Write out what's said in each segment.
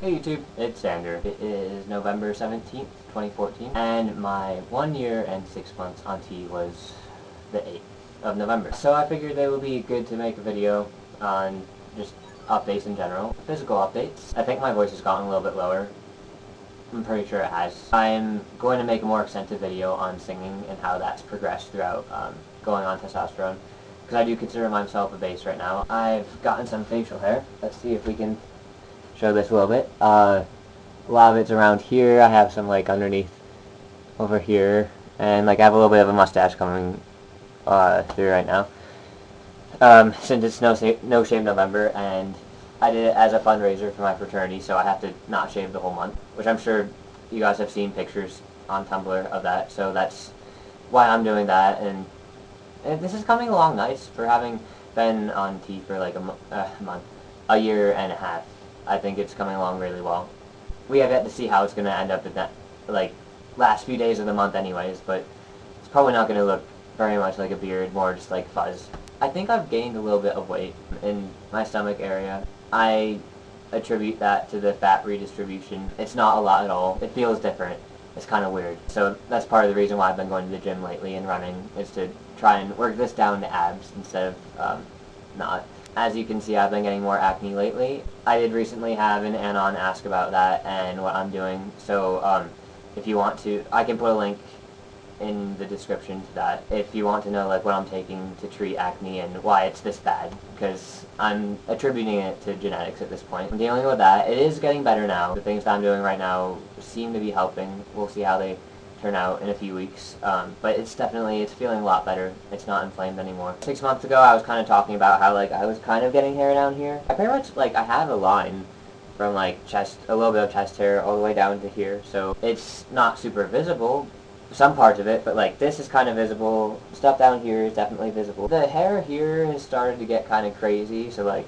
Hey YouTube, it's Xander. It is November 17th, 2014, and my 1 year and 6 months on T was the 8th of November. So I figured it would be good to make a video on just updates in general. Physical updates. I think my voice has gotten a little bit lower. I'm pretty sure it has. I'm going to make a more extensive video on singing and how that's progressed throughout going on testosterone, because I do consider myself a bass right now. I've gotten some facial hair. Let's see if we can show this a little bit. A lot of it's around here. I have some like underneath over here, and like I have a little bit of a mustache coming through right now. Since it's no shave November, and I did it as a fundraiser for my fraternity, so I have to not shave the whole month, which I'm sure you guys have seen pictures on Tumblr of that. So that's why I'm doing that, and this is coming along nice for having been on T for like a year and a half. I think it's coming along really well. We have yet to see how it's going to end up in that, like, last few days of the month anyways, but it's probably not going to look very much like a beard, more just like fuzz. I think I've gained a little bit of weight in my stomach area. I attribute that to the fat redistribution. It's not a lot at all. It feels different. It's kind of weird. So that's part of the reason why I've been going to the gym lately and running, is to try and work this down to abs instead of not. As you can see, I've been getting more acne lately. I did recently have an anon ask about that and what I'm doing, so if you want to, I can put a link in the description to that if you want to know like what I'm taking to treat acne and why it's this bad, because I'm attributing it to genetics at this point. I'm dealing with that. It is getting better now. The things that I'm doing right now seem to be helping. We'll see how they turn out in a few weeks, but it's feeling a lot better. It's not inflamed anymore. 6 months ago I was kind of talking about how like I was kind of getting hair down here. I pretty much like I have a line from like chest, a little bit of chest hair all the way down to here, so it's not super visible, some parts of it, but like this is kind of visible. Stuff down here is definitely visible. The hair here has started to get kind of crazy, so like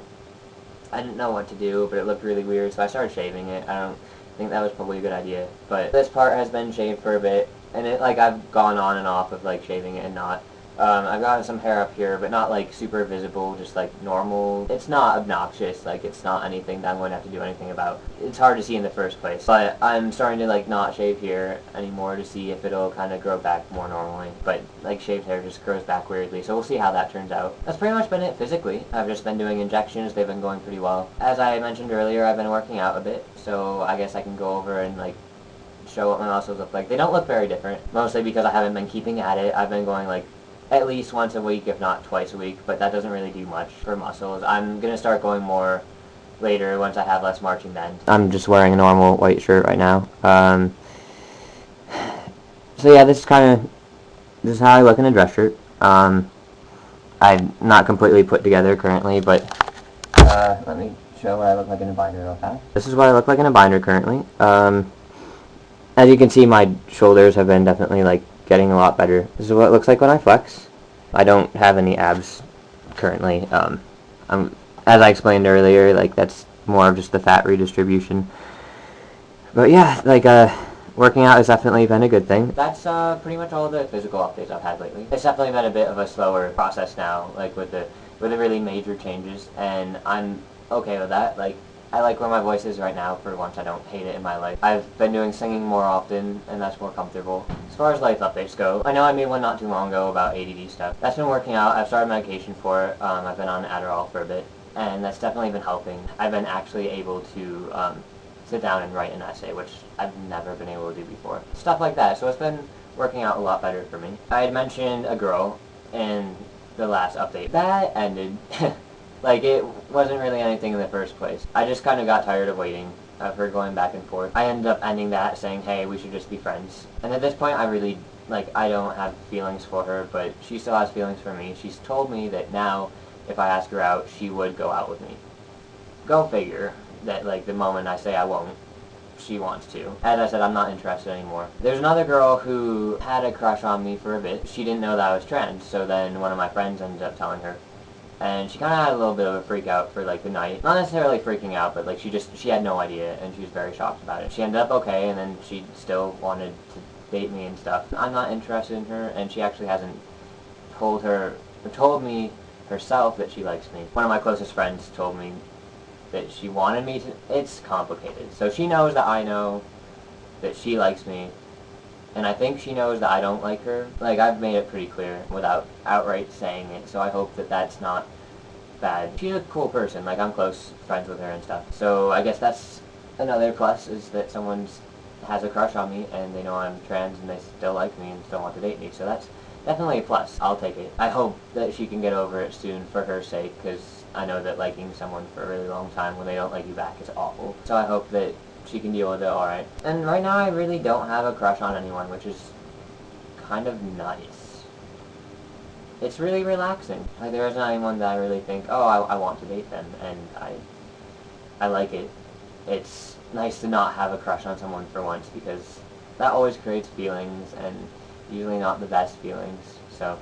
I didn't know what to do, but it looked really weird, so I started shaving it. I think that was probably a good idea, but this part has been shaved for a bit, and I've gone on and off of like shaving it and not. I've gotten some hair up here, but not like super visible, just like normal. It's not obnoxious, like it's not anything that I'm going to have to do anything about. It's hard to see in the first place, but I'm starting to like not shave here anymore to see if it'll kind of grow back more normally, but like shaved hair just grows back weirdly, so we'll see how that turns out. That's pretty much been it physically. I've just been doing injections. They've been going pretty well. As I mentioned earlier, I've been working out a bit, so I guess I can go over and like show what my muscles look like. They don't look very different, mostly because I haven't been keeping at it. I've been going like at least once a week, if not twice a week, but that doesn't really do much for muscles. I'm going to start going more later once I have less marching band. I'm just wearing a normal white shirt right now. So yeah, this is how I look in a dress shirt. I'm not completely put together currently, but let me show what I look like in a binder real fast. This is what I look like in a binder currently. As you can see, my shoulders have been definitely like getting a lot better. This is what it looks like when I flex. I don't have any abs currently. As I explained earlier, like that's more of just the fat redistribution. But yeah, like working out has definitely been a good thing. That's pretty much all the physical updates I've had lately. It's definitely been a bit of a slower process now, like with the really major changes, and I'm okay with that. Like I like where my voice is right now. For once, I don't hate it in my life. I've been doing singing more often, and that's more comfortable. As far as life updates go, I know I made one not too long ago about ADD stuff. That's been working out. I've started medication for it. I've been on Adderall for a bit, and that's definitely been helping. I've been actually able to sit down and write an essay, which I've never been able to do before. Stuff like that. So it's been working out a lot better for me. I had mentioned a girl in the last update. That ended. Like, it wasn't really anything in the first place. I just kind of got tired of waiting, of her going back and forth. I ended up ending that, saying, hey, we should just be friends. And at this point, I really, like, I don't have feelings for her, but she still has feelings for me. She's told me that now, if I ask her out, she would go out with me. Go figure that, like, the moment I say I won't, she wants to. As I said, I'm not interested anymore. There's another girl who had a crush on me for a bit. She didn't know that I was trans, so then one of my friends ended up telling her. And she kind of had a little bit of a freak out for like the night. Not necessarily freaking out, but like she had no idea, and she was very shocked about it. She ended up okay, and then she still wanted to date me and stuff. I'm not interested in her, and she actually hasn't told me herself that she likes me. One of my closest friends told me that she wanted me to. It's complicated. So she knows that I know that she likes me, and I think she knows that I don't like her. Like, I've made it pretty clear without outright saying it, so I hope that that's not bad. She's a cool person. Like, I'm close friends with her and stuff. So I guess that's another plus, is that someone has a crush on me and they know I'm trans and they still like me and still want to date me. So that's definitely a plus. I'll take it. I hope that she can get over it soon for her sake, because I know that liking someone for a really long time when they don't like you back is awful. So I hope that she can deal with it alright. And right now I really don't have a crush on anyone, which is kind of nice. It's really relaxing. Like, there isn't anyone that I really think, oh, I want to date them, and I like it. It's nice to not have a crush on someone for once, because that always creates feelings, and usually not the best feelings, so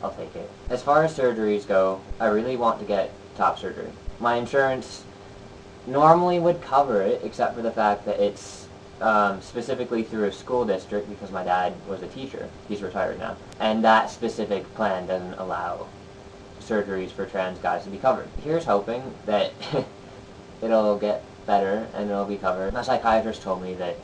I'll take it. As far as surgeries go, I really want to get top surgery. My insurance normally would cover it, except for the fact that it's specifically through a school district, because my dad was a teacher. He's retired now. And that specific plan doesn't allow surgeries for trans guys to be covered. Here's hoping that it'll get better and it'll be covered. My psychiatrist told me that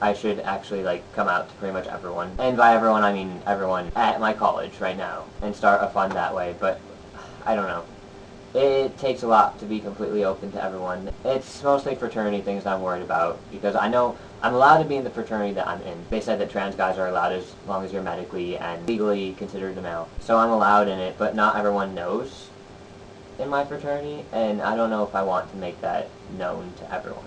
I should actually, like, come out to pretty much everyone. And by everyone, I mean everyone at my college right now, and start a fund that way, but I don't know. It takes a lot to be completely open to everyone. It's mostly fraternity things I'm worried about, because I know I'm allowed to be in the fraternity that I'm in. They said that trans guys are allowed as long as you're medically and legally considered a male. So I'm allowed in it, but not everyone knows in my fraternity, and I don't know if I want to make that known to everyone.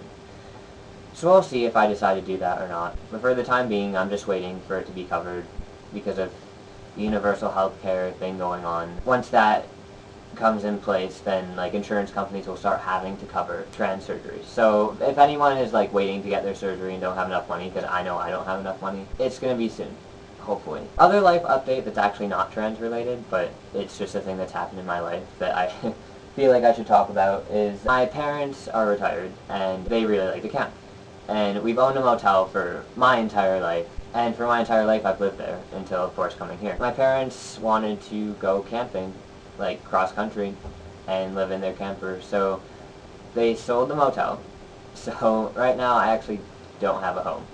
So we'll see if I decide to do that or not. But for the time being, I'm just waiting for it to be covered because of the universal health care thing going on. Once that comes in place, then, like, insurance companies will start having to cover trans surgeries. So if anyone is, like, waiting to get their surgery and don't have enough money, because I know I don't have enough money, it's going to be soon, hopefully. Other life update that's actually not trans related, but it's just a thing that's happened in my life that I feel like I should talk about, is my parents are retired and they really like to camp. And we've owned a motel for my entire life, and for my entire life I've lived there until, of course, coming here. My parents wanted to go camping, like cross-country, and live in their camper, so they sold the motel. So right now I actually don't have a home,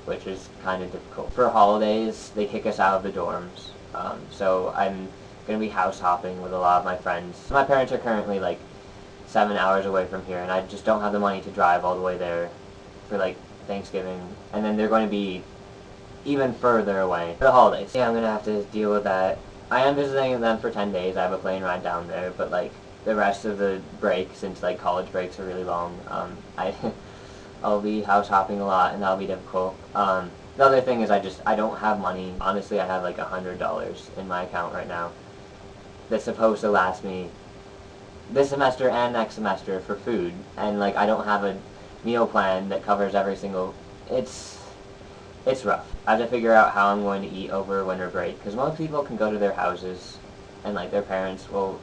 which is kind of difficult. For holidays, they kick us out of the dorms, so I'm going to be house hopping with a lot of my friends. My parents are currently like 7 hours away from here, and I just don't have the money to drive all the way there for, like, Thanksgiving, and then they're going to be even further away for the holidays. Yeah, I'm going to have to deal with that. I am visiting them for 10 days. I have a plane ride down there, but, like, the rest of the break, since, like, college breaks are really long, I'll be house hopping a lot, and that'll be difficult. The other thing is I don't have money. Honestly, I have, like, $100 in my account right now that's supposed to last me this semester and next semester for food, and, like, I don't have a meal plan that covers every single. It's rough. I have to figure out how I'm going to eat over winter break, because most people can go to their houses and, like, their parents will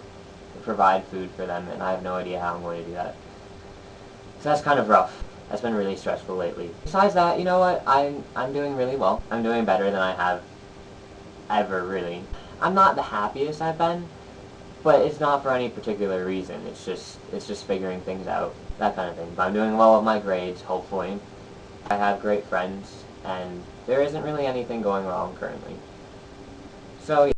provide food for them, and I have no idea how I'm going to do that. So that's kind of rough. That's been really stressful lately. Besides that, you know what? I'm doing really well. I'm doing better than I have ever, really. I'm not the happiest I've been, but it's not for any particular reason. It's just figuring things out, that kind of thing. But I'm doing well with my grades, hopefully. I have great friends, and there isn't really anything going wrong currently. So, yeah.